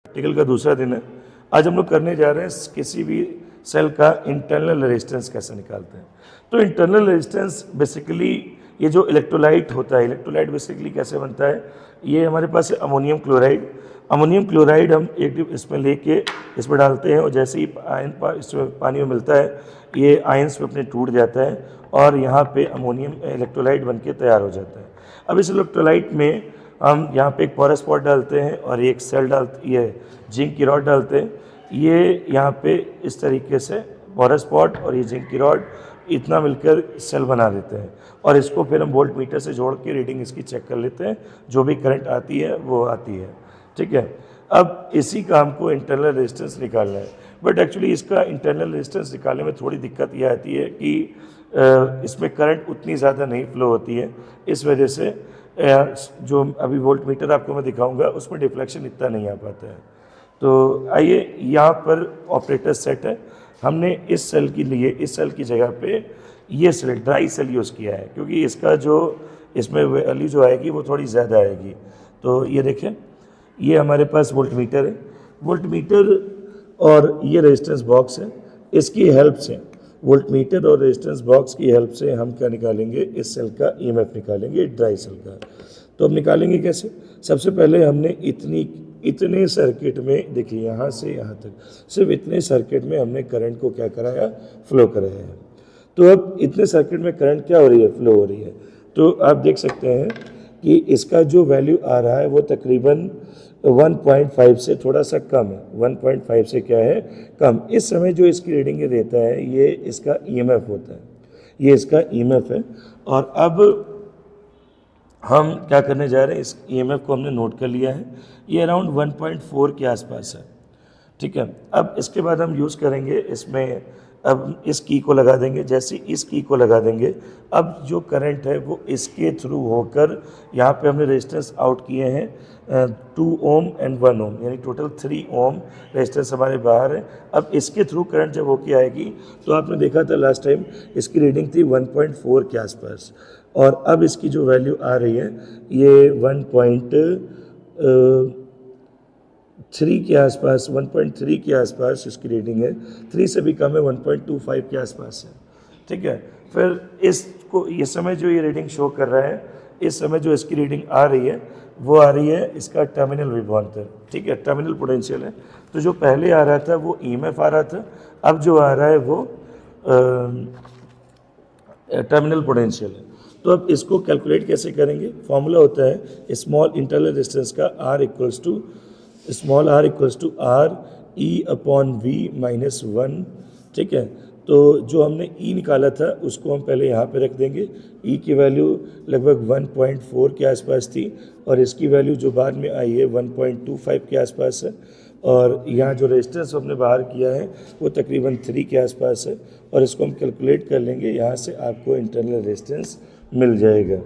Practical का दूसरा दिन है। आज हम लोग करने जा रहे हैं किसी भी सेल का इंटरनल रेजिस्टेंस कैसे निकालते हैं। तो इंटरनल रेजिस्टेंस बेसिकली ये जो इलेक्ट्रोलाइट होता है, इलेक्ट्रोलाइट बेसिकली कैसे बनता है, ये हमारे पास है अमोनियम क्लोराइड। अमोनियम क्लोराइड हम एक इसमें लेके इसमें डालते हैं और जैसे ही आयन इसमें पानी में मिलता है ये आयंस में अपने टूट जाता है और यहाँ पे अमोनियम इलेक्ट्रोलाइट बन के तैयार हो जाता है। अब इस इलेक्ट्रोलाइट में हम यहाँ पे एक पोरस पॉट डालते हैं और एक सेल डालते, ये जिंक की रॉड डालते हैं। ये यहाँ पे इस तरीके से पोरस पॉट और ये जिंक की रॉड इतना मिलकर सेल बना देते हैं और इसको फिर हम वोल्ट मीटर से जोड़ के रीडिंग इसकी चेक कर लेते हैं। जो भी करंट आती है वो आती है, ठीक है। अब इसी का हमको इंटरनल रेजिस्टेंस निकालना है, बट एक्चुअली इसका इंटरनल रेजिस्टेंस निकालने में थोड़ी दिक्कत यह आती है कि इसमें करंट उतनी ज़्यादा नहीं फ्लो होती है। इस वजह से जो अभी वोल्ट मीटर आपको मैं दिखाऊंगा उसमें डिफ्लेक्शन इतना नहीं आ पाता है। तो आइए, यहाँ पर ऑपरेटर सेट है। हमने इस सेल के लिए इस सेल की जगह पे ये सेल ड्राई सेल यूज़ किया है क्योंकि इसका जो इसमें वैल्यू जो आएगी वो थोड़ी ज़्यादा आएगी। तो ये देखें, ये हमारे पास वोल्ट मीटर है। वोल्ट मीटर और ये रेजिस्टेंस बॉक्स है, इसकी हेल्प से वोल्ट मीटर और रेजिस्टेंस बॉक्स की हेल्प से हम क्या निकालेंगे, इस सेल का ईएमएफ निकालेंगे, ड्राई सेल का। तो हम निकालेंगे कैसे? सबसे पहले हमने इतने सर्किट में, देखिए यहाँ से यहाँ तक सिर्फ इतने सर्किट में हमने करंट को क्या कराया, फ्लो कराया है। तो अब इतने सर्किट में करंट क्या हो रही है, फ्लो हो रही है। तो आप देख सकते हैं कि इसका जो वैल्यू आ रहा है वो तकरीबन 1.5 से थोड़ा सा कम है। 1.5 से क्या है, कम। इस समय जो इसकी रीडिंग ये देता है ये इसका ईएमएफ होता है, ये इसका ईएमएफ है। और अब हम क्या करने जा रहे हैं, इस ईएमएफ को हमने नोट कर लिया है, ये अराउंड 1.4 के आसपास है, ठीक है। अब इसके बाद हम यूज़ करेंगे इसमें, अब इस की को लगा देंगे। जैसे इस की को लगा देंगे, अब जो करंट है वो इसके थ्रू होकर, यहाँ पे हमने रेजिस्टेंस आउट किए हैं 2 ओम एंड 1 ओम, यानी टोटल 3 ओम रेजिस्टेंस हमारे बाहर है। अब इसके थ्रू करंट जब होके आएगी तो आपने देखा था लास्ट टाइम इसकी रीडिंग थी 1.4 के आसपास, और अब इसकी जो वैल्यू आ रही है ये 1.3 के आसपास, 1.3 के आसपास इसकी रीडिंग है। 3 से भी कम है, 1.25 के आसपास है, ठीक है। फिर इसको इस समय जो ये रीडिंग शो कर रहा है, इस समय जो इसकी रीडिंग आ रही है वो आ रही है इसका टर्मिनल विभवांतर, ठीक है, टर्मिनल पोटेंशियल है। तो जो पहले आ रहा था वो ईएमएफ आ रहा था, अब जो आ रहा है वो टर्मिनल पोटेंशियल है। तो अब इसको कैलकुलेट कैसे करेंगे? फॉर्मूला होता है स्मॉल इंटरनल रेजिस्टेंस का R equals to R E upon V minus 1, ठीक है। तो जो हमने E निकाला था उसको हम पहले यहाँ पे रख देंगे। E की वैल्यू लगभग 1.4 के आसपास थी और इसकी वैल्यू जो बाद में आई है 1.25 के आसपास है, और यहाँ जो रेजिस्टेंस हमने बाहर किया है वो तकरीबन 3 के आसपास है, और इसको हम कैलकुलेट कर लेंगे। यहाँ से आपको इंटरनल रेजिस्टेंस मिल जाएगा।